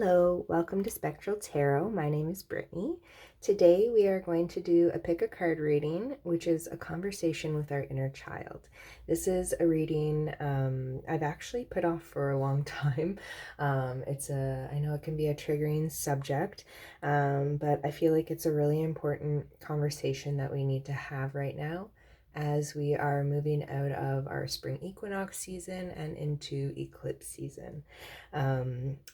Hello, welcome to Spectral Tarot. My name is Brittany. Today we are going to do a pick a card reading, which is a conversation with our inner child. This is a reading I've actually put off for a long time. I know it can be a triggering subject, but I feel like it's a really important conversation that we need to have right now, as we are moving out of our spring equinox season and into eclipse season.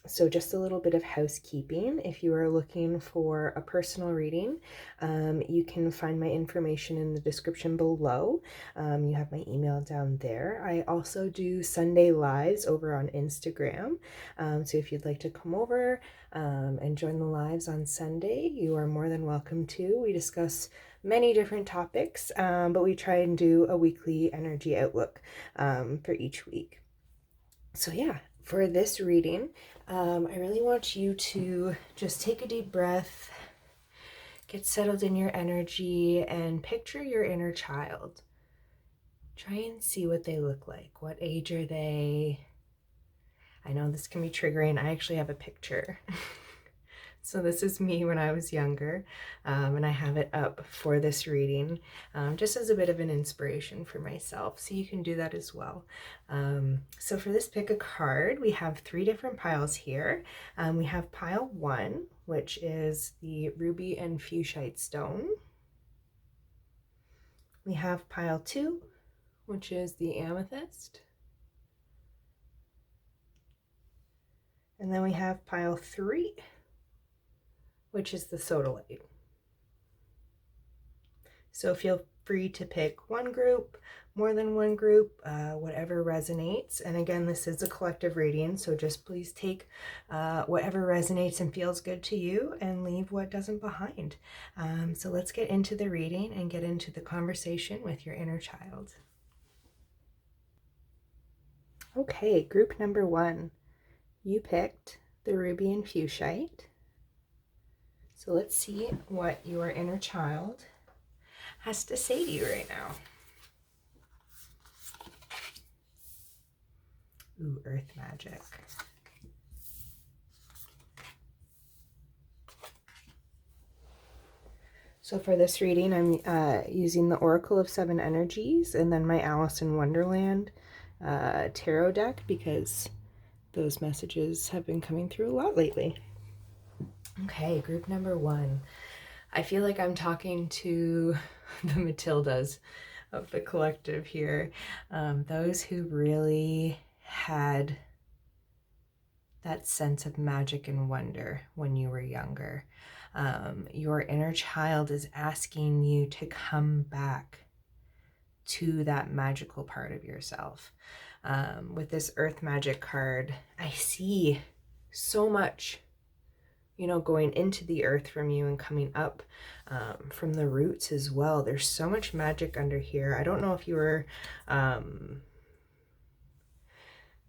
So just a little bit of housekeeping. If you are looking for a personal reading, you can find my information in the description below. You have my email down there. I also do Sunday lives over on Instagram. So if you'd like to come over and join the lives on Sunday, you are more than welcome to. We discuss many different topics, but we try and do a weekly energy outlook for each week. So yeah, for this reading, I really want you to just take a deep breath, get settled in your energy, and picture your inner child. Try and see what they look like. What age are they? I know this can be triggering. I actually have a picture. So this is me when I was younger, and I have it up for this reading, just as a bit of an inspiration for myself. So you can do that as well. So for this pick a card, we have 3 different piles here. We have pile 1, which is the ruby and fuchsite stone. We have pile 2, which is the amethyst. And then we have pile 3, which is the sodalite. So feel free to pick one group, more than one group, whatever resonates. And again, this is a collective reading, so just please take whatever resonates and feels good to you and leave what doesn't behind. So let's get into the reading and get into the conversation with your inner child. Okay, group number 1. You picked the ruby and fuchsite. So let's see what your inner child has to say to you right now. Ooh, earth magic. So for this reading, I'm using the Oracle of 7 Energies and then my Alice in Wonderland tarot deck, because those messages have been coming through a lot lately. Okay, group number 1. I feel like I'm talking to the Matildas of the collective here. Those who really had that sense of magic and wonder when you were younger. Your inner child is asking you to come back to that magical part of yourself. With this earth magic card, I see so much, going into the earth from you and coming up from the roots as well. There's so much magic under here. I don't know if you were, what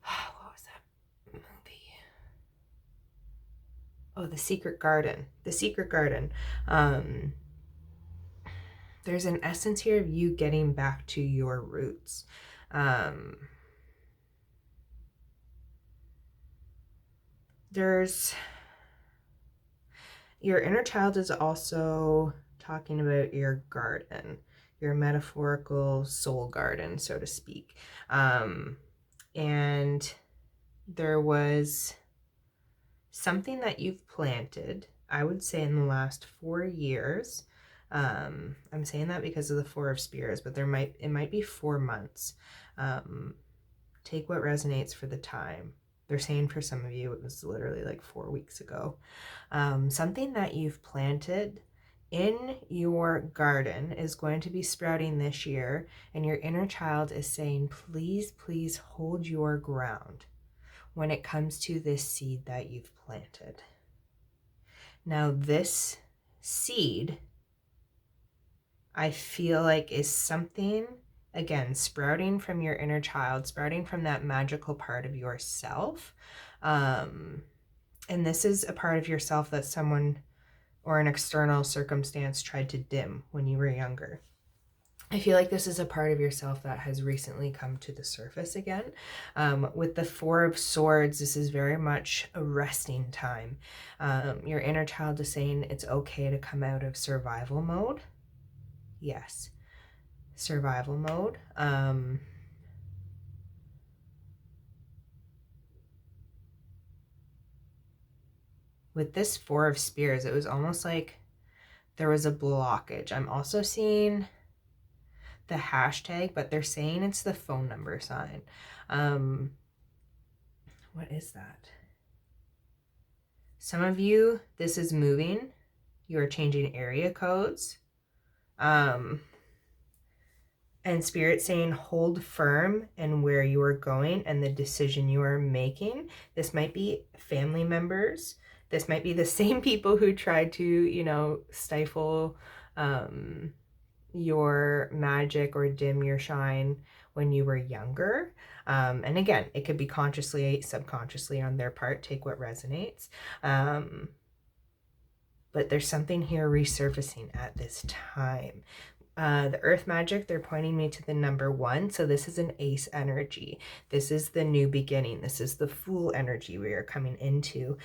was that movie? Oh, The Secret Garden. The Secret Garden. There's an essence here of you getting back to your roots. Your inner child is also talking about your garden, your metaphorical soul garden, so to speak. And there was something that you've planted, I would say, in the last 4 years. I'm saying that because of the 4 of Spears, but it might be 4 months. Take what resonates for the time. They're saying for some of you, it was literally like 4 weeks ago. Something that you've planted in your garden is going to be sprouting this year, and your inner child is saying, please, please hold your ground when it comes to this seed that you've planted. Now, this seed, I feel like, is something, again, sprouting from your inner child, sprouting from that magical part of yourself. And this is a part of yourself that someone or an external circumstance tried to dim when you were younger. I feel like this is a part of yourself that has recently come to the surface again. With the Four of Swords, this is very much a resting time. Your inner child is saying it's okay to come out of survival mode. Yes, survival mode. With this Four of Spears, it was almost like there was a blockage. I'm also seeing the hashtag, but they're saying it's the phone number sign. What is that? Some of you, this is moving. You are changing area codes. And Spirit saying hold firm in where you are going and the decision you are making. This might be family members. This might be the same people who tried to, you know, stifle your magic or dim your shine when you were younger. And again, it could be consciously, subconsciously on their part. Take what resonates. But there's something here resurfacing at this time. The earth magic, they're pointing me to the number 1. So this is an ace energy. This is the new beginning. This is the fool energy we are coming into.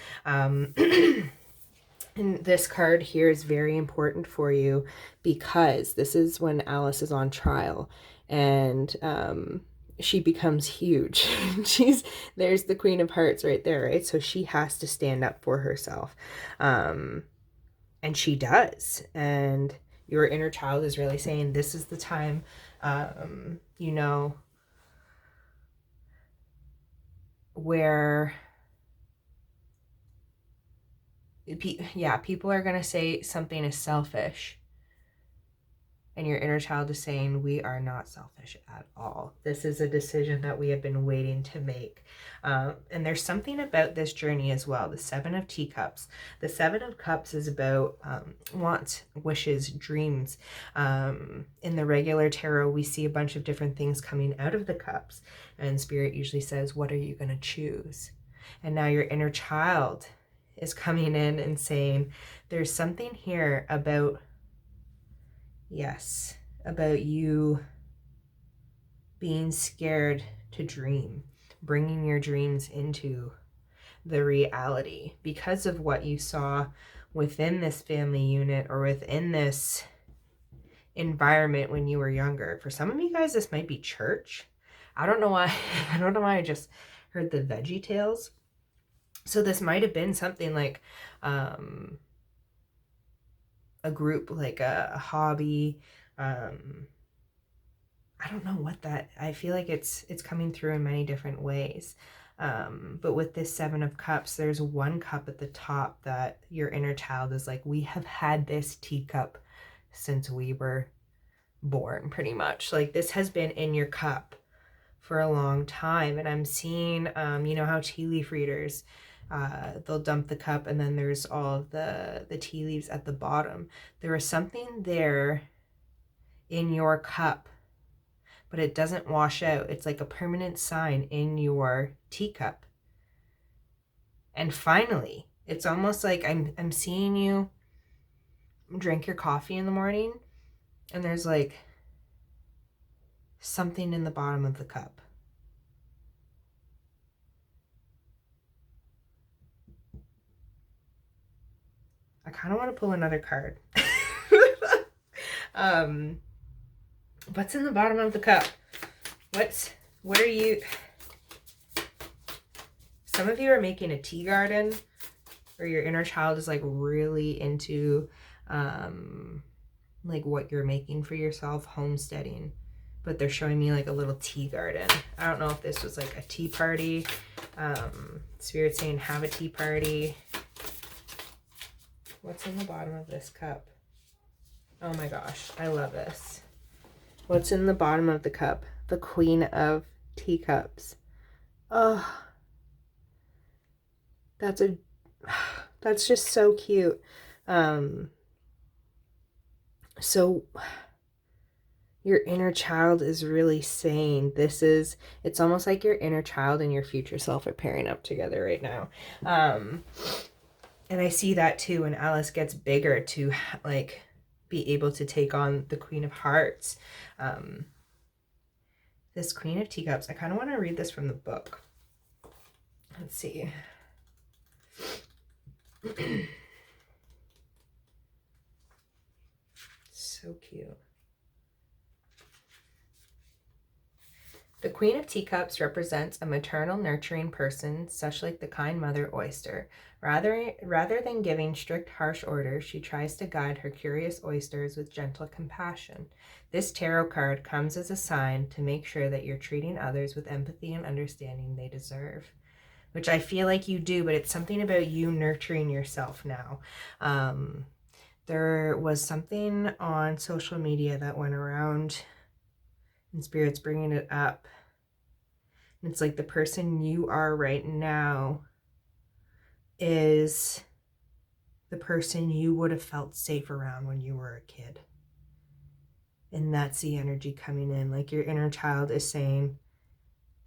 And this card here is very important for you because this is when Alice is on trial and she becomes huge. There's the Queen of Hearts right there, right? So she has to stand up for herself. And she does. And your inner child is really saying this is the time, you know, where people are going to say something is selfish. And your inner child is saying, we are not selfish at all. This is a decision that we have been waiting to make. And there's something about this journey as well. The Seven of Teacups. The Seven of Cups is about wants, wishes, dreams. In the regular tarot, we see a bunch of different things coming out of the cups. And Spirit usually says, what are you going to choose? And now your inner child is coming in and saying, there's something here about, yes, about you being scared to dream, bringing your dreams into the reality because of what you saw within this family unit or within this environment when you were younger. For some of you guys, this might be church. I don't know why. I don't know why I just heard the Veggie Tales. So this might have been something like a group, like a hobby. I don't know what that, I feel like it's coming through in many different ways. But with this Seven of Cups, there's one cup at the top that your inner child is like, we have had this teacup since we were born, pretty much. Like this has been in your cup for a long time. And I'm seeing, you know how tea leaf readers, they'll dump the cup and then there's all the tea leaves at the bottom. There is something there in your cup, but it doesn't wash out. It's like a permanent sign in your teacup. And finally, it's almost like I'm seeing you drink your coffee in the morning and there's like something in the bottom of the cup. I kind of want to pull another card. What's in the bottom of the cup? What are you? Some of you are making a tea garden, or your inner child is like really into like what you're making for yourself, homesteading. But they're showing me like a little tea garden. I don't know if this was like a tea party. Spirit saying have a tea party. What's in the bottom of this cup? Oh my gosh, I love this. What's in the bottom of the cup? The Queen of Teacups. Oh, that's just so cute. So your inner child is really saying it's almost like your inner child and your future self are pairing up together right now. And I see that too when Alice gets bigger to like be able to take on the Queen of Hearts. This Queen of Teacups, I kind of want to read this from the book. Let's see. So cute. The Queen of Teacups represents a maternal, nurturing person, such like the kind mother oyster. Rather than giving strict, harsh orders, she tries to guide her curious oysters with gentle compassion. This tarot card comes as a sign to make sure that you're treating others with empathy and understanding they deserve, which I feel like you do, but it's something about you nurturing yourself now. There was something on social media that went around, and Spirit's bringing it up. It's like the person you are right now is the person you would have felt safe around when you were a kid. And that's the energy coming in. Like your inner child is saying,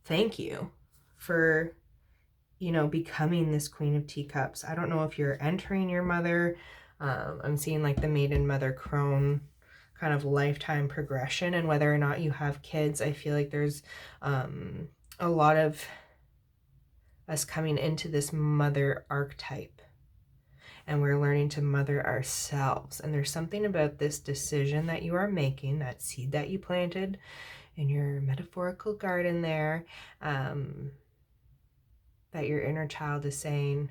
thank you for, you know, becoming this Queen of Teacups. I don't know if you're entering your mother. I'm seeing like the maiden mother crone kind of lifetime progression, and whether or not you have kids, I feel like there's a lot of us coming into this mother archetype, and we're learning to mother ourselves. And there's something about this decision that you are making, that seed that you planted in your metaphorical garden there, that your inner child is saying,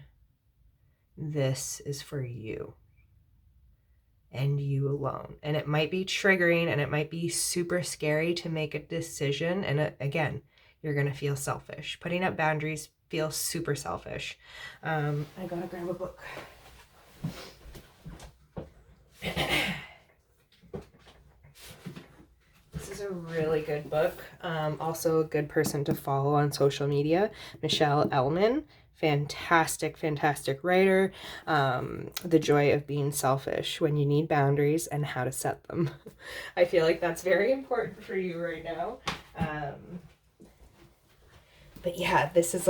this is for you and you alone. And it might be triggering and it might be super scary to make a decision. And again, you're going to feel selfish. Putting up boundaries feels super selfish. I gotta grab a book. This is a really good book. Also a good person to follow on social media, Michelle Elman. Fantastic, fantastic writer. The Joy of Being Selfish, When You Need Boundaries and How to Set Them. I feel like that's very important for you right now. But yeah, this is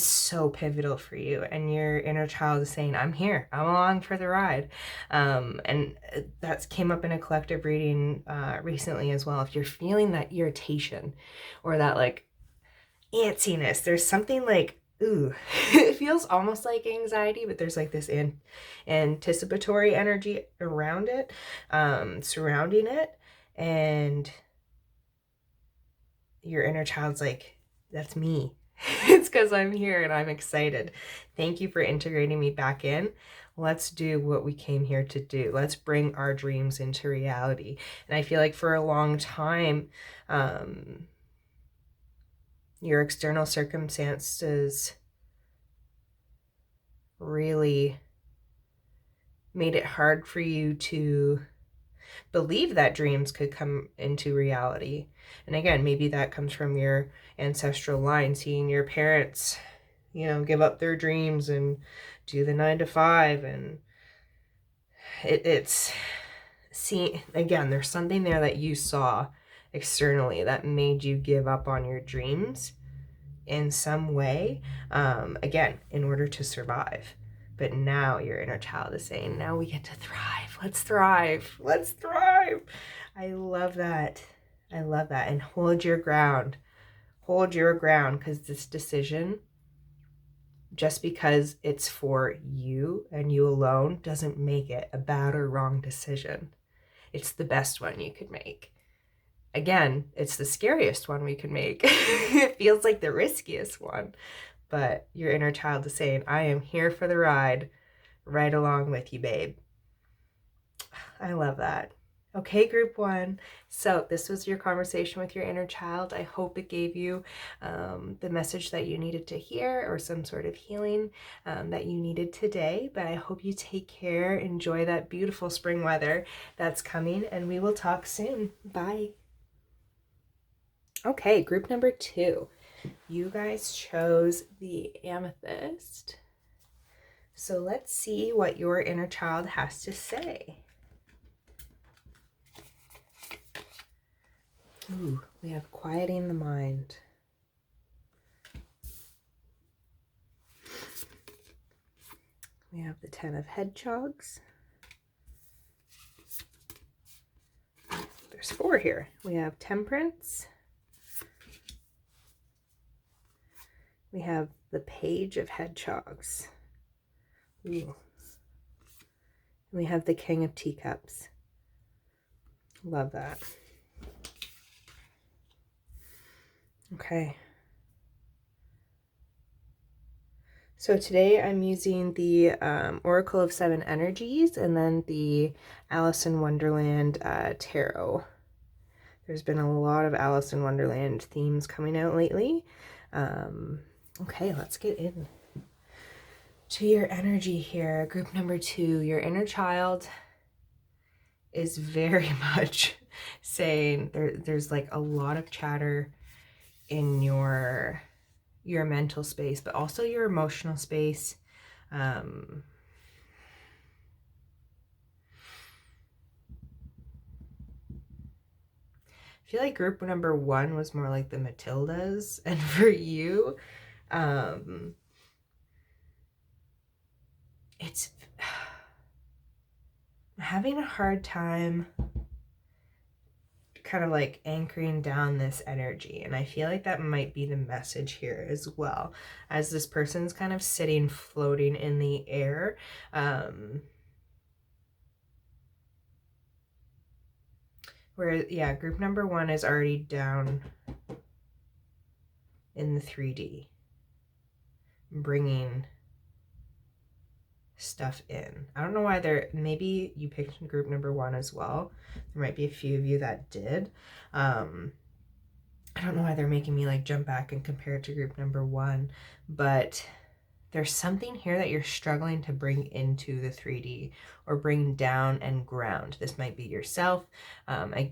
so pivotal for you, and your inner child is saying, I'm here, I'm along for the ride. And that came up in a collective reading recently as well. If you're feeling that irritation or that like antsiness, there's something like, ooh, it feels almost like anxiety, but there's like this anticipatory energy around it, surrounding it, and your inner child's like, that's me. It's because I'm here and I'm excited. Thank you for integrating me back in. Let's do what we came here to do. Let's bring our dreams into reality. And I feel like for a long time, your external circumstances really made it hard for you to believe that dreams could come into reality. And again, maybe that comes from your ancestral line, seeing your parents, you know, give up their dreams and do the 9-to-5. And it's see, again, there's something there that you saw externally that made you give up on your dreams in some way, again, in order to survive. But now your inner child is saying, now we get to thrive. Let's thrive. Let's thrive. I love that. I love that. And hold your ground. Hold your ground, because this decision, just because it's for you and you alone, doesn't make it a bad or wrong decision. It's the best one you could make. Again, it's the scariest one we can make. It feels like the riskiest one. But your inner child is saying, I am here for the ride, right along with you, babe. I love that. Okay, group one. So this was your conversation with your inner child. I hope it gave you the message that you needed to hear, or some sort of healing that you needed today. But I hope you take care. Enjoy that beautiful spring weather that's coming, and we will talk soon. Bye. Okay, group number 2. You guys chose the amethyst. So let's see what your inner child has to say. Ooh, we have quieting the mind. We We have the 10 of hedgehogs. There's 4 here. We have temperance. We have the page of hedgehogs. Ooh. We have the king of teacups. Love that. Okay. So today I'm using the Oracle of 7 Energies and then the Alice in Wonderland Tarot. There's been a lot of Alice in Wonderland themes coming out lately. Okay, let's get in to your energy here. Group number 2, your inner child is very much saying there's like a lot of chatter in your mental space, but also your emotional space. I feel like group number 1 was more like the Matildas, and for you, it's having a hard time kind of like anchoring down this energy, and I feel like that might be the message here as well, as this person's kind of sitting floating in the air. Where, yeah, group number 1 is already down in the 3D, bringing stuff in. I don't know why maybe you picked group number 1 as well. There might be a few of you that did. I don't know why they're making me like jump back and compare it to group number 1, but there's something here that you're struggling to bring into the 3D or bring down and ground. This might be yourself.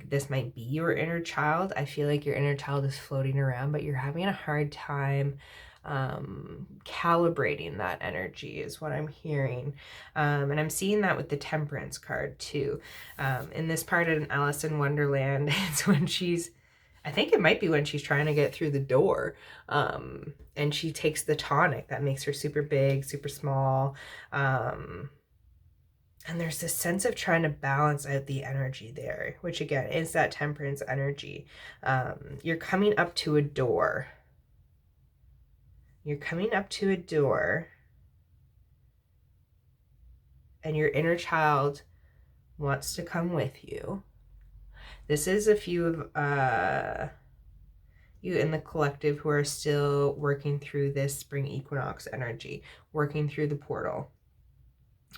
This might be your inner child. I feel like your inner child is floating around, but you're having a hard time calibrating that energy is what I'm hearing. And I'm seeing that with the Temperance card too. In this part in Alice in Wonderland, it's when I think it might be when she's trying to get through the door, and she takes the tonic that makes her super big, super small, and there's this sense of trying to balance out the energy there, which again is that Temperance energy. You're coming up to a door. You're coming up to a door, and your inner child wants to come with you. This is a few of you in the collective who are still working through this spring equinox energy, working through the portal,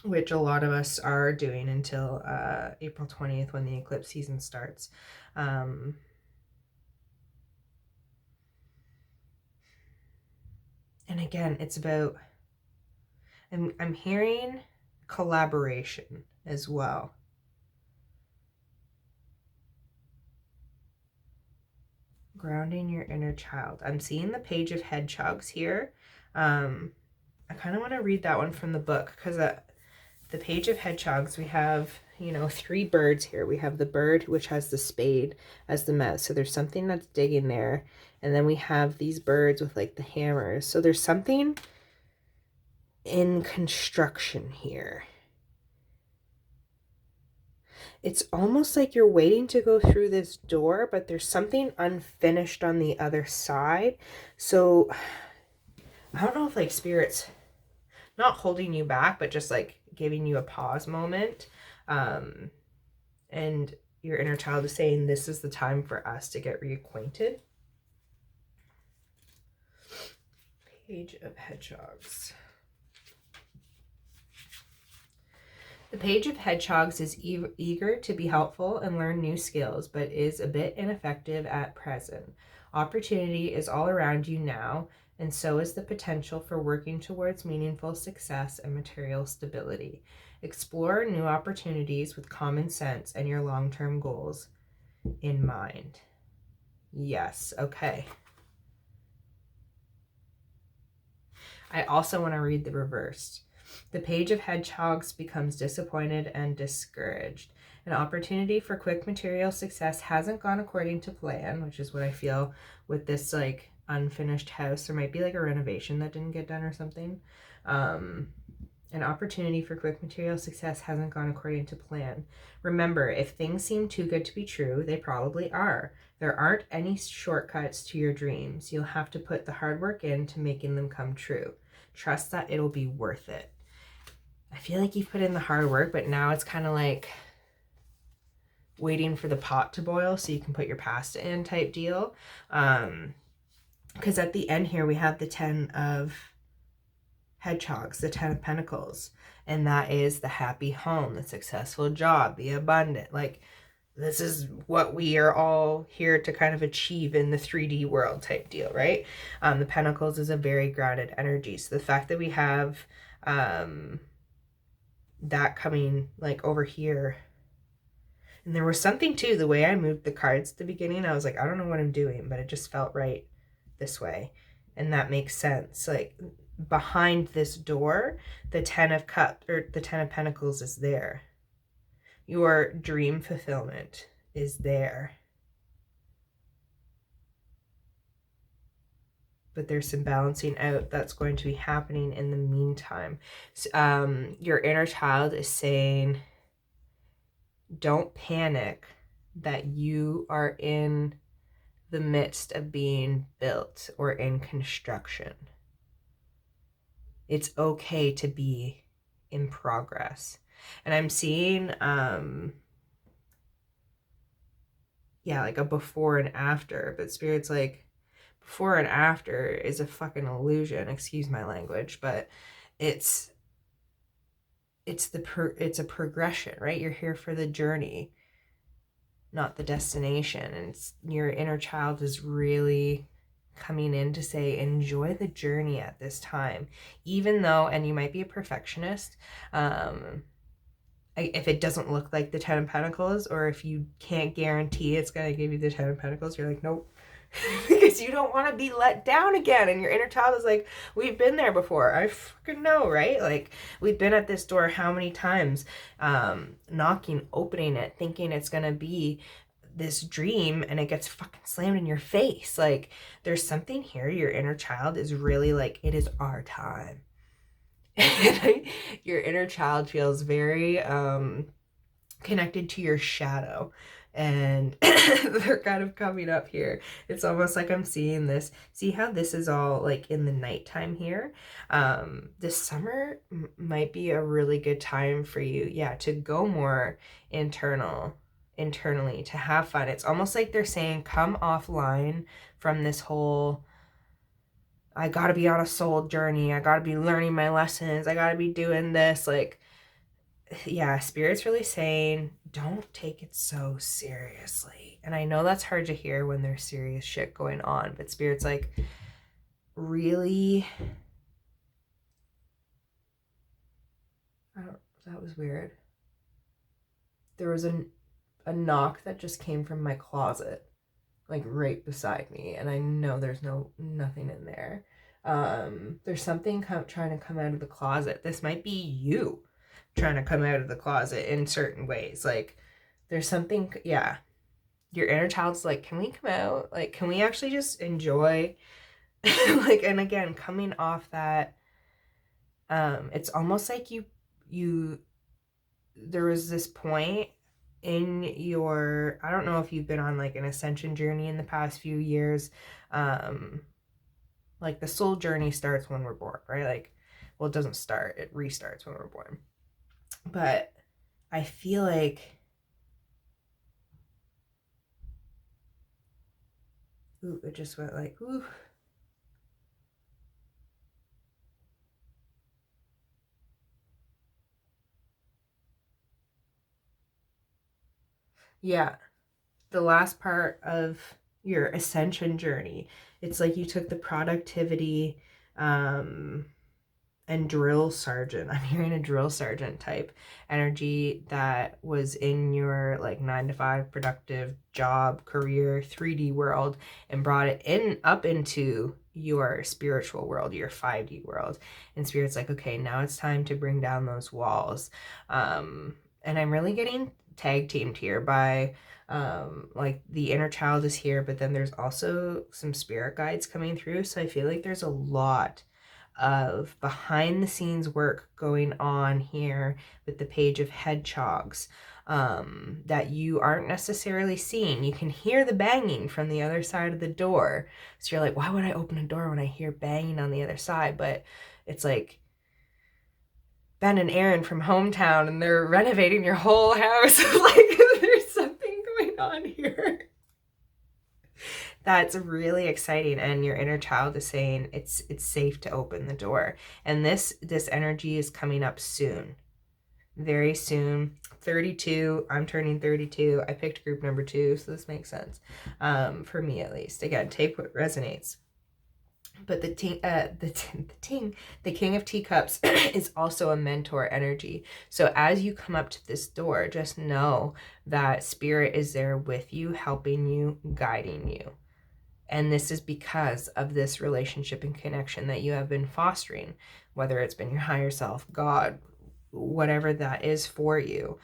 which a lot of us are doing until April 20th when the eclipse season starts. And again, it's about, I'm hearing collaboration as well. Grounding your inner child. I'm seeing the page of hedgehogs here. I kind of want to read that one from the book, because the page of hedgehogs, we have, 3 birds here. We have the bird which has the spade as the mouth, so there's something that's digging there, and then we have these birds with like the hammers, so there's something in construction here. It's almost like you're waiting to go through this door, but there's something unfinished on the other side. So I don't know if like Spirit's not holding you back, but just like giving you a pause moment. And your inner child is saying, this is the time for us to get reacquainted. Page of hedgehogs. The page of hedgehogs is eager to be helpful and learn new skills, but is a bit ineffective at present. Opportunity is all around you now, and so is the potential for working towards meaningful success and material stability. Explore new opportunities with common sense and your long-term goals in mind. Yes, okay. I also want to read the reversed. The page of hedgehogs becomes disappointed and discouraged. An opportunity for quick material success hasn't gone according to plan, which is what I feel with this like unfinished house. There might be like a renovation that didn't get done or something. An opportunity for quick material success hasn't gone according to plan. Remember, if things seem too good to be true, they probably are. There aren't any shortcuts to your dreams. You'll have to put the hard work into making them come true. Trust that it'll be worth it. I feel like you've put in the hard work, but now it's kind of like waiting for the pot to boil so you can put your pasta in type deal. Because at the end here, we have the 10 of hedgehogs, the 10 of pentacles, and that is the happy home, the successful job, the abundant. Like, this is what we are all here to kind of achieve in the 3D world type deal, right? The pentacles is a very grounded energy. So the fact that we have that coming like over here, and there was something too, the way I moved the cards at the beginning, I was like, I don't know what I'm doing, but it just felt right this way. And that makes sense. Like, behind this door, the 10 of cups, or the 10 of pentacles is there. Your dream fulfillment is there. But there's some balancing out that's going to be happening in the meantime. So, your inner child is saying, don't panic that you are in the midst of being built or in construction. It's okay to be in progress. And I'm seeing, like a before and after, but Spirit's like, before and after is a fucking illusion, excuse my language, but it's a progression, right? You're here for the journey, not the destination. And your inner child is really coming in to say, enjoy the journey at this time, even though, and you might be a perfectionist, if it doesn't look like the 10 of Pentacles, or if you can't guarantee it's going to give you the 10 of Pentacles, you're like, nope. Because you don't want to be let down again. And your inner child is like, we've been there before. I fucking know, right? Like, we've been at this door how many times, knocking, opening it, thinking it's going to be this dream, and it gets fucking slammed in your face. Like, there's something here. Your inner child is really like, it is our time. Your inner child feels very connected to your shadow, and they're kind of coming up here. It's almost like I'm seeing this. See how this is all like in the nighttime here? This summer might be a really good time for you, to go more internally, to have fun. It's almost like they're saying, come offline from this whole, I gotta be on a soul journey, I gotta be learning my lessons, I gotta be doing this. Like, Spirit's really saying, don't take it so seriously. And I know that's hard to hear when there's serious shit going on, but Spirit's like, really, that was weird. There was a knock that just came from my closet, like right beside me, and I know there's nothing in there. There's something trying to come out of the closet. This might be you trying to come out of the closet in certain ways. Like, there's something, your inner child's like, can we come out? Like, can we actually just enjoy? Like, and again, coming off that, it's almost like there was this point in your, I don't know if you've been on like an ascension journey in the past few years. Like, the soul journey starts when we're born, right? Like, well, it doesn't start, it restarts when we're born. But I feel like, it just went like, ooh. Yeah, the last part of your ascension journey, it's like you took the productivity, and drill sergeant. I'm hearing a drill sergeant type energy that was in your like 9-to-5 productive job, career, 3D world, and brought it up into your spiritual world, your 5D world. And Spirit's like, okay, now it's time to bring down those walls. And I'm really getting tag teamed here by like the inner child is here, but then there's also some spirit guides coming through. So I feel like there's a lot of behind the scenes work going on here with the Page of Hedgehogs that you aren't necessarily seeing. You can hear the banging from the other side of the door. So you're like, why would I open a door when I hear banging on the other side? But it's like Ben and Aaron from Hometown, and they're renovating your whole house. Like, there's something going on here. That's really exciting, and your inner child is saying it's safe to open the door. And this energy is coming up soon, very soon. 32, I'm turning 32. I picked group number 2, so this makes sense for me at least. Again, take what resonates. But the King of Teacups is also a mentor energy. So as you come up to this door, just know that Spirit is there with you, helping you, guiding you. And this is because of this relationship and connection that you have been fostering, whether it's been your higher self, God, whatever that is for you.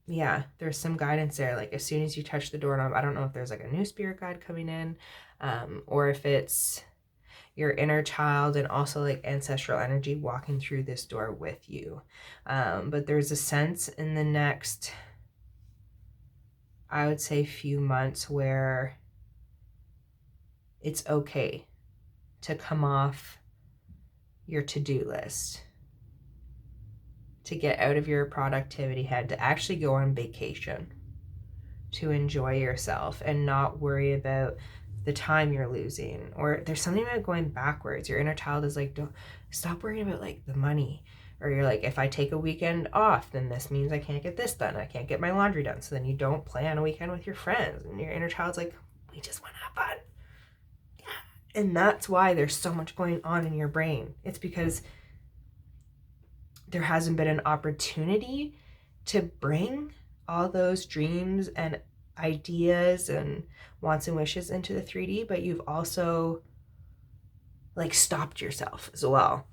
Yeah, there's some guidance there. Like as soon as you touch the doorknob, I don't know if there's like a new spirit guide coming in, or if it's your inner child and also like ancestral energy walking through this door with you. But there's a sense in the next, I would say, few months where it's okay to come off your to-do list, to get out of your productivity head, to actually go on vacation, to enjoy yourself and not worry about the time you're losing. Or there's something about going backwards. Your inner child is like, don't stop worrying about like the money. Or you're like, if I take a weekend off, then this means I can't get this done. I can't get my laundry done. So then you don't plan a weekend with your friends. And your inner child's like, we just want to have fun. Yeah. And that's why there's so much going on in your brain. It's because there hasn't been an opportunity to bring all those dreams and ideas and wants and wishes into the 3D, but you've also like stopped yourself as well.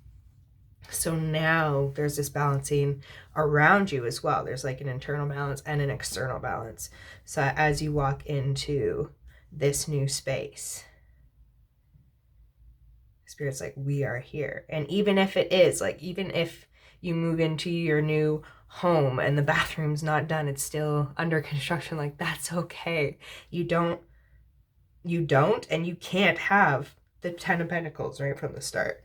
So now there's this balancing around you as well. There's like an internal balance and an external balance. So as you walk into this new space, Spirit's like, we are here. And even if it is, like, even if you move into your new home and the bathroom's not done, it's still under construction, like, that's okay. You don't and you can't have the 10 of Pentacles right from the start.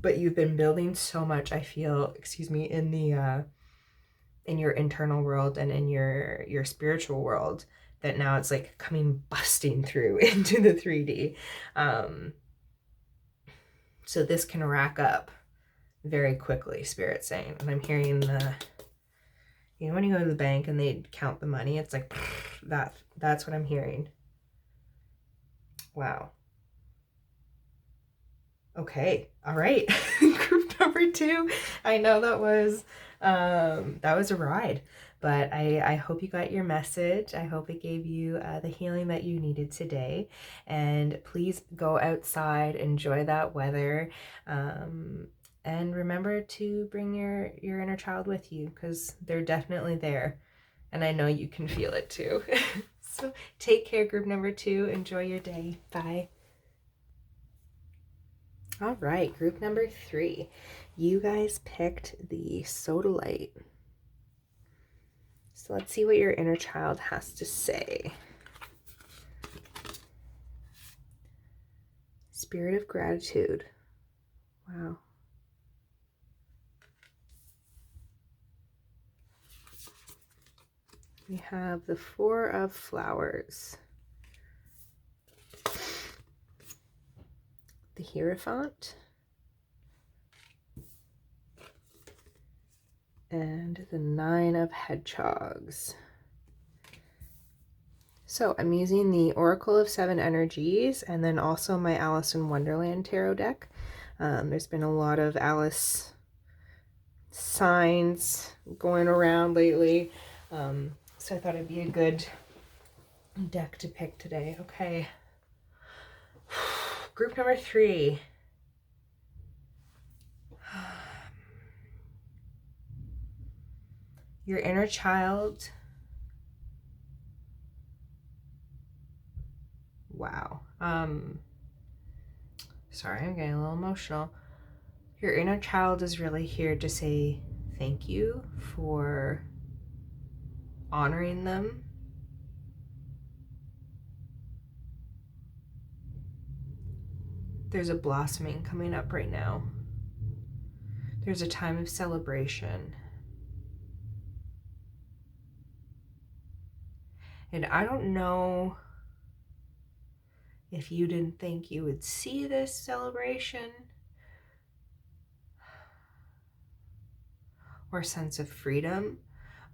But you've been building so much, I feel, in the in your internal world and in your spiritual world, that now it's like coming busting through into the 3D. So this can rack up very quickly, Spirit's saying. And I'm hearing the, you know, when you go to the bank and they count the money, it's like that's what I'm hearing. Wow. Okay. All right. Group number 2. I know that was a ride, but I hope you got your message. I hope it gave you the healing that you needed today. And please go outside, enjoy that weather, and remember to bring your inner child with you, because they're definitely there. And I know you can feel it too. So take care, group number 2. Enjoy your day. Bye. All right, group number 3. You guys picked the sodalite. So let's see what your inner child has to say. Spirit of gratitude. Wow. We have the 4 of flowers. The Hierophant. And the 9 of Hedgehogs. So I'm using the Oracle of 7 Energies and then also my Alice in Wonderland tarot deck. There's been a lot of Alice signs going around lately. So I thought it'd be a good deck to pick today. Okay. Group number 3. Your inner child. Wow. Sorry, I'm getting a little emotional. Your inner child is really here to say thank you for honoring them. There's a blossoming coming up right now. There's a time of celebration. And I don't know if you didn't think you would see this celebration or sense of freedom.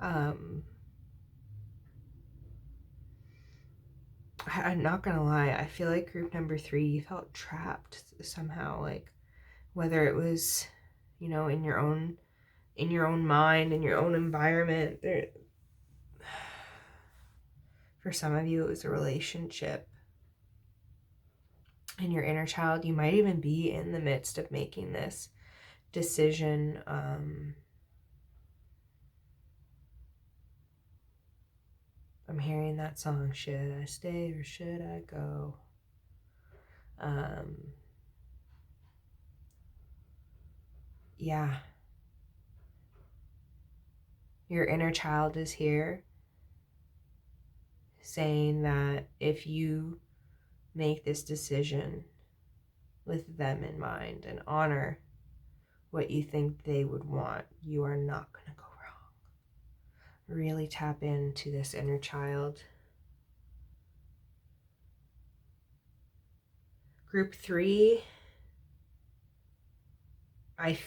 I'm not gonna lie, I feel like group number 3, you felt trapped somehow, like whether it was, you know, in your own mind, in your own environment. For some of you, it was a relationship. In your inner child, you might even be in the midst of making this decision. I'm hearing that song, Should I Stay or Should I Go? Yeah. Your inner child is here saying that if you make this decision with them in mind and honor what you think they would want, you are not going to go wrong. Really tap into this inner child. Group 3, I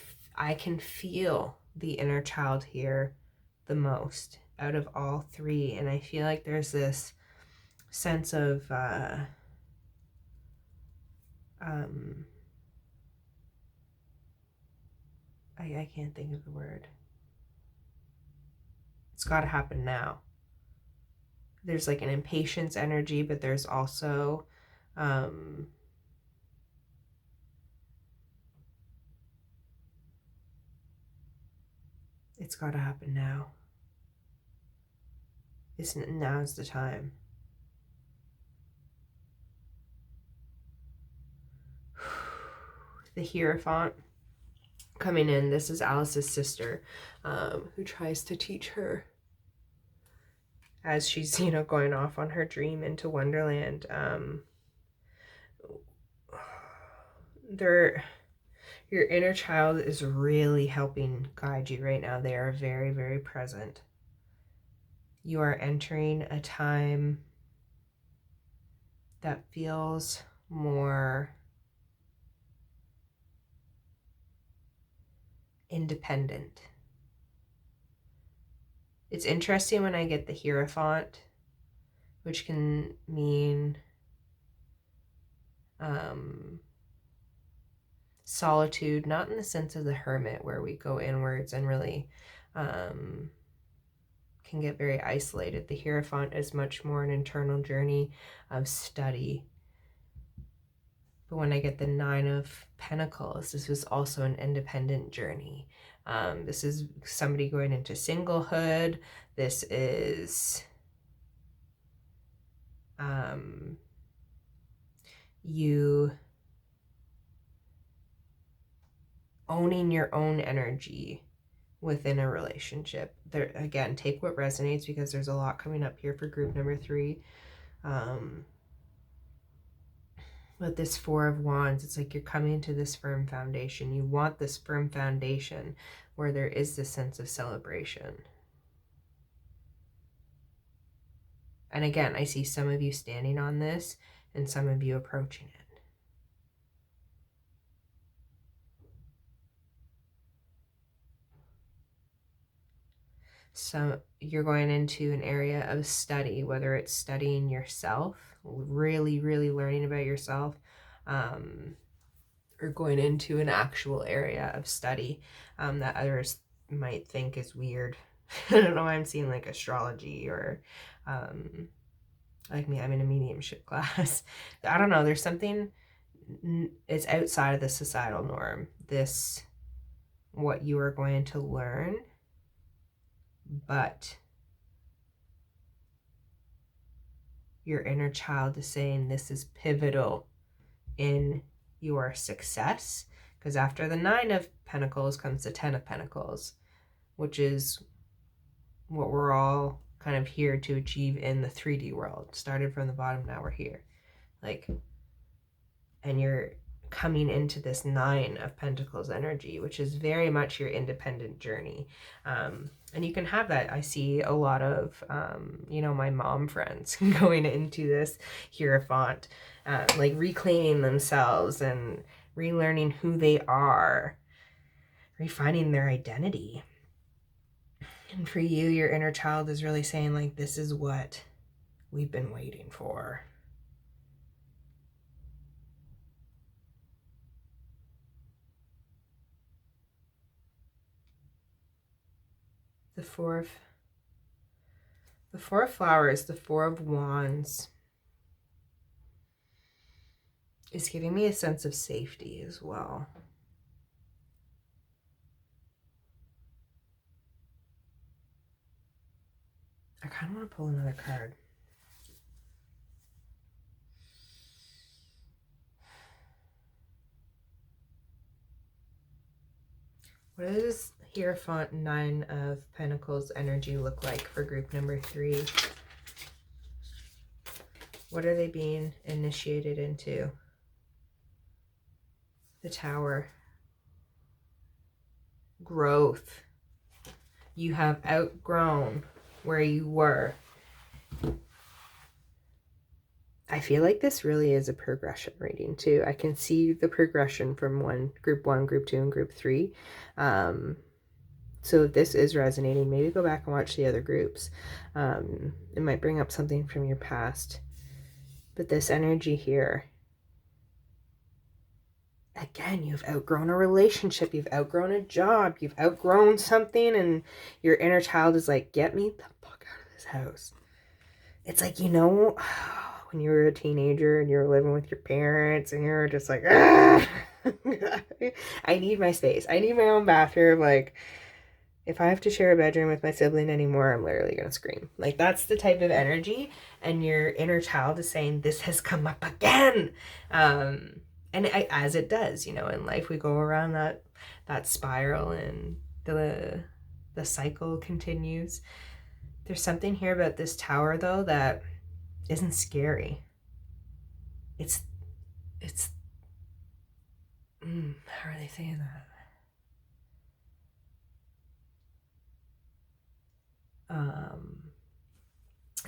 can feel the inner child here the most out of all 3, and I feel like there's this sense of I can't think of the word. It's got to happen now. There's like an impatience energy, but there's also it's got to happen now. Now's the time. The Hierophant coming in. This is Alice's sister, who tries to teach her as she's, you know, going off on her dream into Wonderland. Your inner child is really helping guide you right now. They are very, very present. You are entering a time that feels more independent. It's interesting when I get the Hierophant, which can mean solitude, not in the sense of the hermit where we go inwards and really can get very isolated. The Hierophant is much more an internal journey of study. But when I get the 9 of Pentacles, this was also an independent journey. This is somebody going into singlehood. This is you owning your own energy within a relationship. There, again, take what resonates, because there's a lot coming up here for group number 3. With this 4 of Wands, it's like you're coming to this firm foundation. You want this firm foundation where there is this sense of celebration. And again, I see some of you standing on this and some of you approaching it. So you're going into an area of study, whether it's studying yourself, really, really learning about yourself, or going into an actual area of study that others might think is weird. I don't know why I'm seeing like astrology or like me, I'm in a mediumship class. I don't know, there's something, it's outside of the societal norm. This, what you are going to learn, but your inner child is saying this is pivotal in your success. Because after the 9 of Pentacles comes the 10 of Pentacles, which is what we're all kind of here to achieve in the 3D world. Started from the bottom, now we're here. Like, and you're coming into this 9 of Pentacles energy, which is very much your independent journey. And you can have that. I see a lot of, you know, my mom friends going into this Hierophant, like reclaiming themselves and relearning who they are, refining their identity. And for you, your inner child is really saying, like, this is what we've been waiting for. The Four of Flowers, the Four of Wands is giving me a sense of safety as well. I kind of want to pull another card. What does Hierophant 9 of Pentacles energy look like for group number 3? What are they being initiated into? The Tower. Growth. You have outgrown where you were. I feel like this really is a progression reading too. I can see the progression from group 1, group 2, and group 3. So if this is resonating, maybe go back and watch the other groups. It might bring up something from your past. But this energy here, again, you've outgrown a relationship, you've outgrown a job, you've outgrown something, and your inner child is like, get me the fuck out of this house. It's like, you know, when you were a teenager and you were living with your parents and you're just like, I need my space. I need my own bathroom. Like, if I have to share a bedroom with my sibling anymore, I'm literally going to scream. Like, that's the type of energy. And your inner child is saying, this has come up again. And as it does, you know, in life, we go around that spiral and the cycle continues. There's something here about this Tower, though, that isn't scary. It's how are they saying that?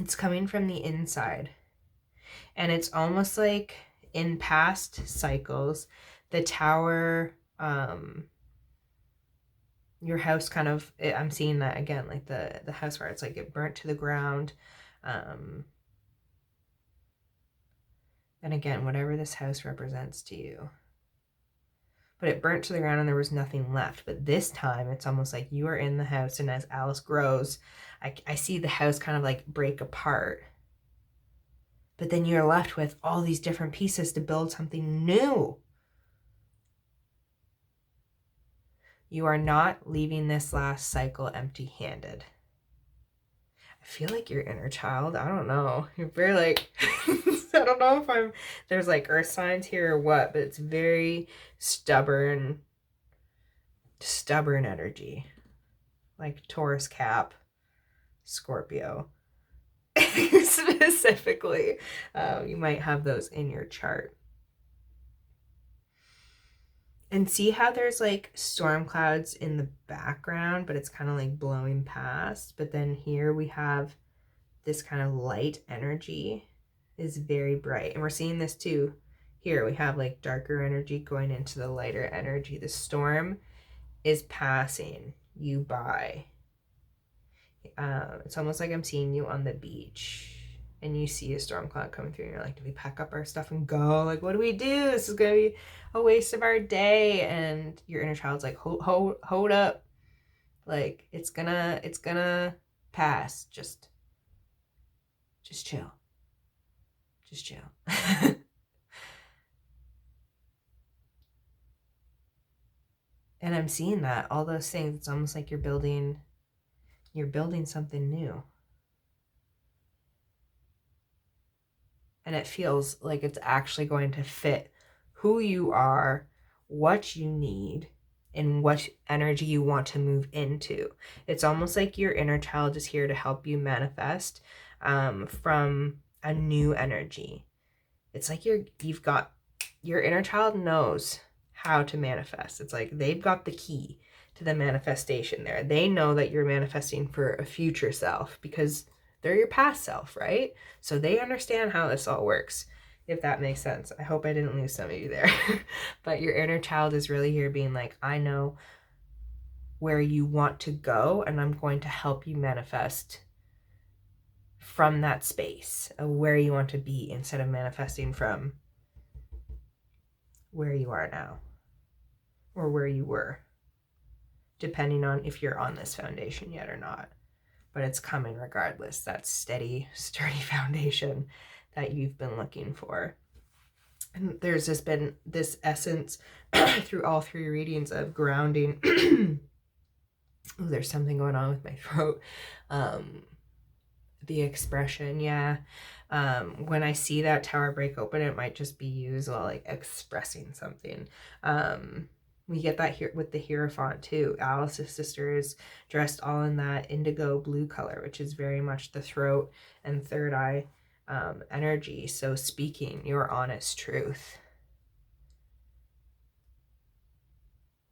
It's coming from the inside. And it's almost like in past cycles, the Tower, your house kind of, I'm seeing that again, like the house where it's like it burnt to the ground. And again, whatever this house represents to you. But it burnt to the ground and there was nothing left. But this time, it's almost like you are in the house, and as Alice grows, I see the house kind of like break apart. But then you're left with all these different pieces to build something new. You are not leaving this last cycle empty-handed. I feel like your inner child, I don't know. You're very like, I don't know if there's like earth signs here or what, but it's very stubborn energy. Like Taurus, Cap, Scorpio. Specifically. You might have those in your chart. And see how there's like storm clouds in the background, but it's kind of like blowing past. But then here we have this kind of light energy is very bright. And we're seeing this too. Here we have like darker energy going into the lighter energy. The storm is passing you by. It's almost like I'm seeing you on the beach and you see a storm cloud coming through and you're like, do we pack up our stuff and go? Like, what do we do? This is going to be a waste of our day. And your inner child's like, hold up. Like, it's gonna pass. Just chill. Just chill. And I'm seeing that, all those things, it's almost like you're building something new. and it feels like it's actually going to fit who you are, what you need, and what energy you want to move into. It's almost like your inner child is here to help you manifest from a new energy. It's like you've got, your inner child knows how to manifest. It's like they've got the key to the manifestation there. They know that you're manifesting for a future self because they're your past self, right? So they understand how this all works, if that makes sense. I hope I didn't lose some of you there. But your inner child is really here being like, I know where you want to go, and I'm going to help you manifest from that space of where you want to be, instead of manifesting from where you are now or where you were, depending on if you're on this foundation yet or not. But it's coming regardless, that steady, sturdy foundation that you've been looking for. And there's just been this essence through all three readings of grounding. Oh, there's something going on with my throat. The expression, yeah. When I see that tower break open, it might just be you as well, like expressing something. We get that here with the Hierophant too. Alice's sister is dressed all in that indigo blue color, which is very much the throat and third eye energy. So speaking your honest truth.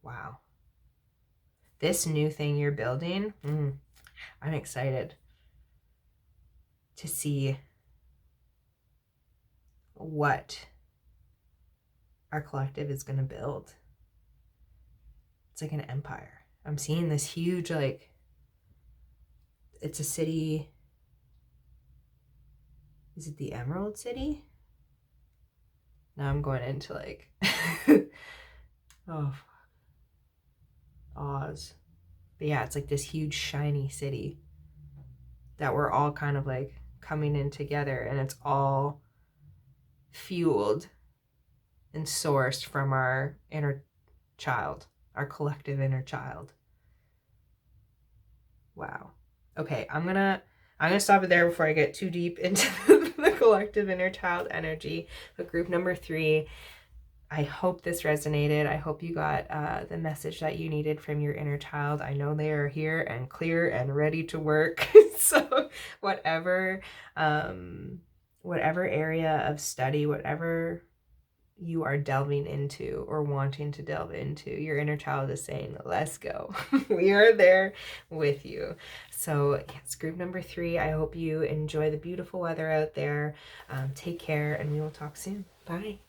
Wow. This new thing you're building, I'm excited to see what our collective is going to build. It's like an empire. I'm seeing this huge, like, it's a city. Is it the Emerald City? Now I'm going into like, oh, Oz. But yeah, it's like this huge shiny city that we're all kind of like coming in together, and it's all fueled and sourced from our inner child, our collective inner child. Wow. Okay, I'm gonna stop it there before I get too deep into the collective inner child energy. But group number 3, I hope this resonated. I hope you got the message that you needed from your inner child. I know they are here and clear and ready to work. So whatever area of study, whatever you are delving into or wanting to delve into, your inner child is saying, let's go. We are there with you. So yes, group number 3. I hope you enjoy the beautiful weather out there. Take care, and we will talk soon. Bye.